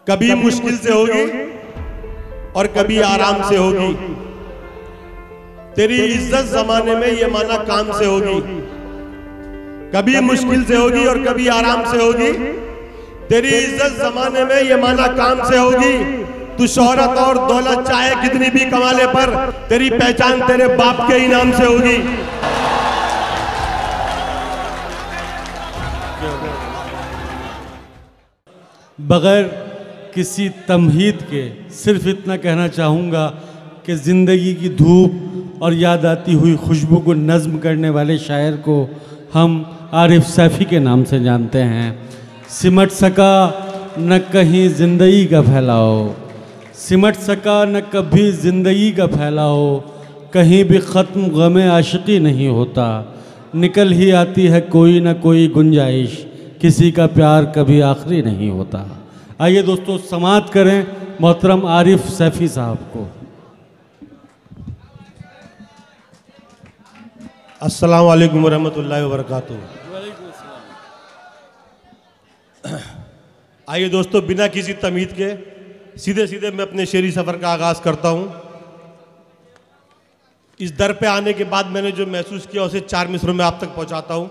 कभी मुश्किल से होगी और कभी आराम से होगी। तेरी इज्जत जमाने में ये माना काम से होगी। कभी मुश्किल से होगी और कभी आराम से होगी। तेरी इज्जत जमाने में ये माना काम से होगी। तू शोहरत और दौलत चाहे कितनी भी कमा ले, पर तेरी पहचान तेरे बाप के इनाम से होगी। बगैर किसी तमहीद के सिर्फ इतना कहना चाहूँगा कि ज़िंदगी की धूप और याद आती हुई खुशबू को नज़्म करने वाले शायर को हम आरिफ सैफ़ी के नाम से जानते हैं। सिमट सका न कहीं ज़िंदगी का फैलाओ, सिमट सका न कभी ज़िंदगी का फैलाओ, कहीं भी ख़त्म ग़मे आशिक़ी नहीं होता, निकल ही आती है कोई न कोई गुंजाइश, किसी का प्यार कभी आखिरी नहीं होता। आइए दोस्तों समाअत करें मोहतरम आरिफ सैफ़ी साहब को। अस्सलाम वालेकुम रहमतुल्लाहि व बरकातुहू। आइए दोस्तों, बिना किसी तमीद के सीधे सीधे मैं अपने शेरी सफ़र का आगाज़ करता हूँ। इस दर पे आने के बाद मैंने जो महसूस किया उसे 4 मिसरों में आप तक पहुँचाता हूँ।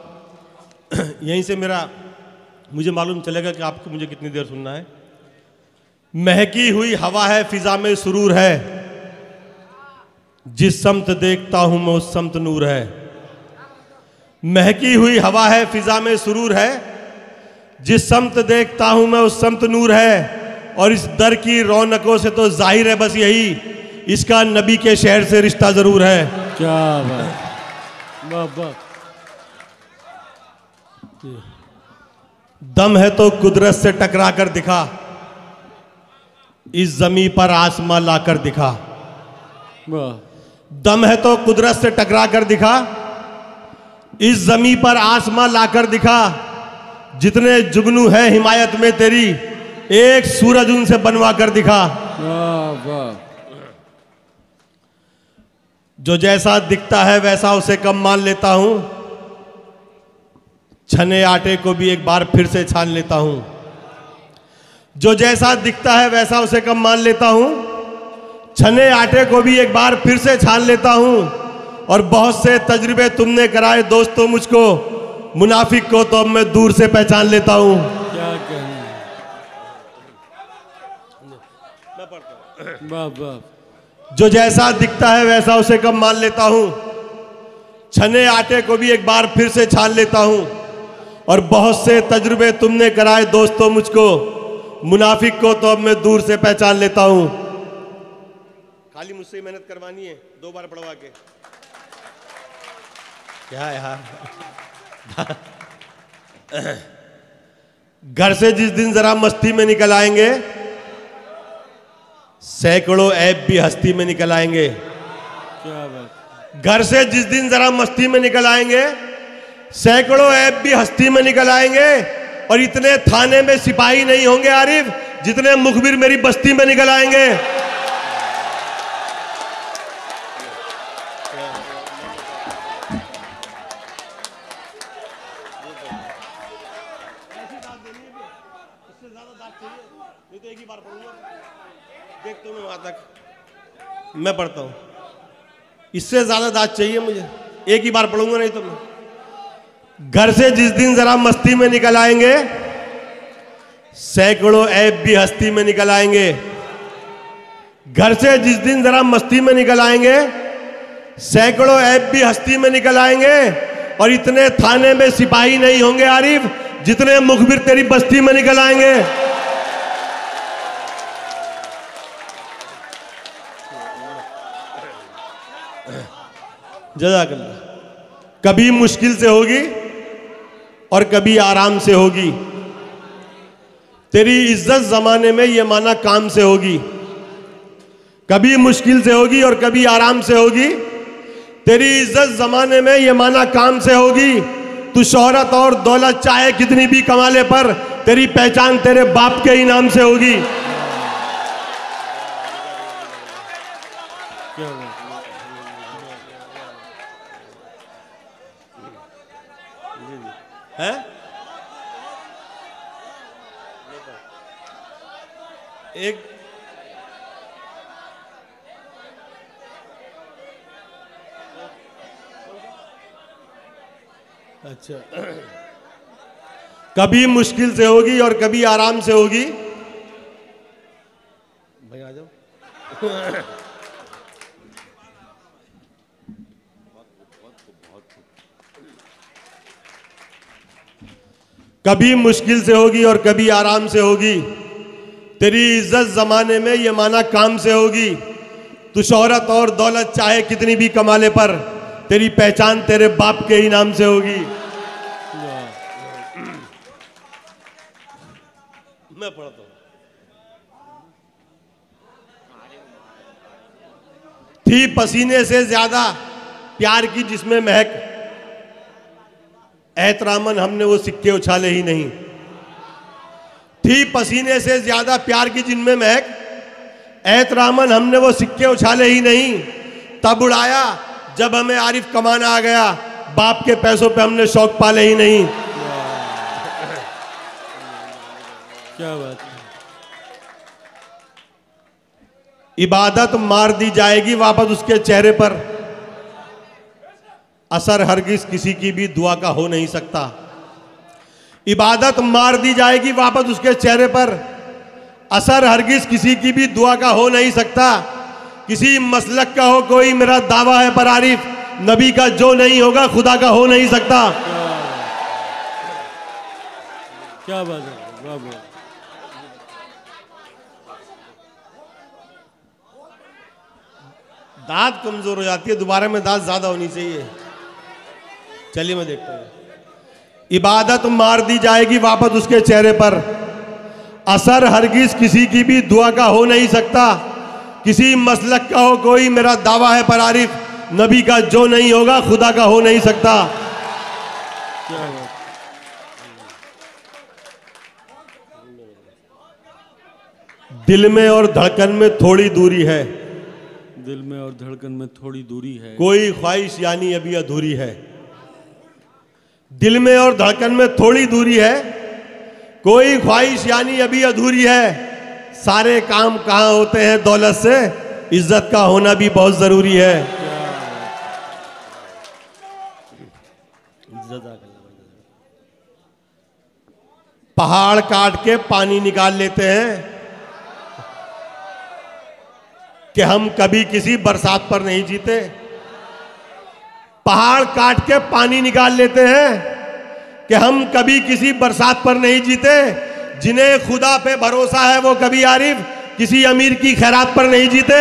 यहीं से मुझे मालूम चलेगा कि आपको मुझे कितनी देर सुनना है। महकी हुई हवा है, फिजा में सुरूर है, जिस समत देखता हूँ मैं उस समत नूर है। महकी हुई हवा है, फिजा में सुरूर है, जिस समत देखता हूँ मैं उस समत नूर है। और इस दर की रौनकों से तो जाहिर है बस यही, इसका नबी के शहर से रिश्ता जरूर है। क्या बात। दम है तो कुदरत से टकरा कर दिखा, इस जमी पर आसमां लाकर दिखा। दम है तो कुदरत से टकरा कर दिखा, इस जमी पर आसमां लाकर दिखा। जितने जुगनू है हिमायत में तेरी, एक सूरज उनसे बनवा कर दिखा। जो जैसा दिखता है वैसा उसे कम मान लेता हूं, छने आटे को भी एक बार फिर से छान लेता हूं। जो जैसा दिखता है वैसा उसे कम मान लेता हूं, छने आटे को भी एक बार फिर से छान लेता हूं। और बहुत से तजुर्बे तुमने कराए दोस्तों मुझको, मुनाफिक को तो अब मैं दूर से पहचान लेता हूं। क्या कहना है। जो जैसा दिखता है वैसा उसे कम मान लेता हूं, छने आटे को भी एक बार फिर से छान लेता हूं। और बहुत से तजुर्बे तुमने कराए दोस्तों मुझको, मुनाफिक को तो अब मैं दूर से पहचान लेता हूं। खाली मुझसे ही मेहनत करवानी है 2 बार पढ़वा के। क्या यार। घर से जिस दिन जरा मस्ती में निकल आएंगे, सैकड़ों ऐब भी हस्ती में निकल आएंगे। क्या बात। घर से जिस दिन जरा मस्ती में निकल आएंगे, सैकड़ों ऐब भी हस्ती में निकल आएंगे। और इतने थाने में सिपाही नहीं होंगे आरिफ, जितने मुखबिर मेरी बस्ती में निकल आएंगे। मैं पढ़ता हूं, इससे ज्यादा दाद चाहिए मुझे, एक ही बार पढ़ूंगा नहीं तो मैं। घर से जिस दिन जरा मस्ती में निकल आएंगे, सैकड़ों ऐब भी हस्ती में निकल आएंगे। घर से जिस दिन जरा मस्ती में निकल आएंगे, सैकड़ों ऐब भी हस्ती में निकल आएंगे। और इतने थाने में सिपाही नहीं होंगे आरिफ, जितने मुखबिर तेरी बस्ती में निकल आएंगे। जज़ाकल्लाह। कभी मुश्किल से होगी और कभी आराम से होगी। तेरी इज्जत जमाने में ये माना काम से होगी। कभी मुश्किल से होगी और कभी आराम से होगी। तेरी इज्जत जमाने में ये माना काम से होगी। तू शोहरत और दौलत चाहे कितनी भी कमा ले, पर तेरी पहचान तेरे बाप के इनाम से होगी। है एक अच्छा, कभी मुश्किल से होगी और कभी आराम से होगी। भाई आ जाओ। कभी मुश्किल से होगी और कभी आराम से होगी। तेरी इज्जत जमाने में ये माना काम से होगी। तू शोहरत और दौलत चाहे कितनी भी कमा ले, पर तेरी पहचान तेरे बाप के ही नाम से होगी। मैं पढ़ता हूं। थी पसीने से ज्यादा प्यार की जिसमें महक, एहतरामन हमने वो सिक्के उछाले ही नहीं। थी पसीने से ज्यादा प्यार की जिनमें महक, एहतरामन हमने वो सिक्के उछाले ही नहीं। तब उड़ाया जब हमें आरिफ कमाना आ गया, बाप के पैसों पे हमने शौक पाले ही नहीं। क्या बात है। इबादत मार दी जाएगी वापस उसके चेहरे पर, असर हरगिज किसी की भी दुआ का हो नहीं सकता। इबादत मार दी जाएगी वापस उसके चेहरे पर, असर हरगिज किसी की भी दुआ का हो नहीं सकता। किसी मसलक का हो कोई मेरा दावा है पर आरिफ, नबी का जो नहीं होगा खुदा का हो नहीं सकता। क्या बात है, वाह वाह। दांत कमजोर हो जाती है, दोबारा में दांत ज्यादा होनी चाहिए। चलिए मैं देखता हूं। इबादत मार दी जाएगी वापस उसके चेहरे पर, असर हरगिज किसी की भी दुआ का हो नहीं सकता। किसी मसलक का हो कोई मेरा दावा है पर आरिफ, नबी का जो नहीं होगा खुदा का हो नहीं सकता। दिल में और धड़कन में थोड़ी दूरी है, दिल में और धड़कन में थोड़ी दूरी है। कोई ख्वाहिश यानी अभी अधूरी है। दिल में और धड़कन में थोड़ी दूरी है, कोई ख्वाहिश यानी अभी अधूरी है। सारे काम कहाँ होते हैं दौलत से, इज्जत का होना भी बहुत जरूरी है। पहाड़ काट के पानी निकाल लेते हैं कि हम कभी किसी बरसात पर नहीं जीते। पहाड़ काट के पानी निकाल लेते हैं कि हम कभी किसी बरसात पर नहीं जीते। जिन्हें खुदा पे भरोसा है वो कभी आरिफ किसी अमीर की खैरात पर नहीं जीते।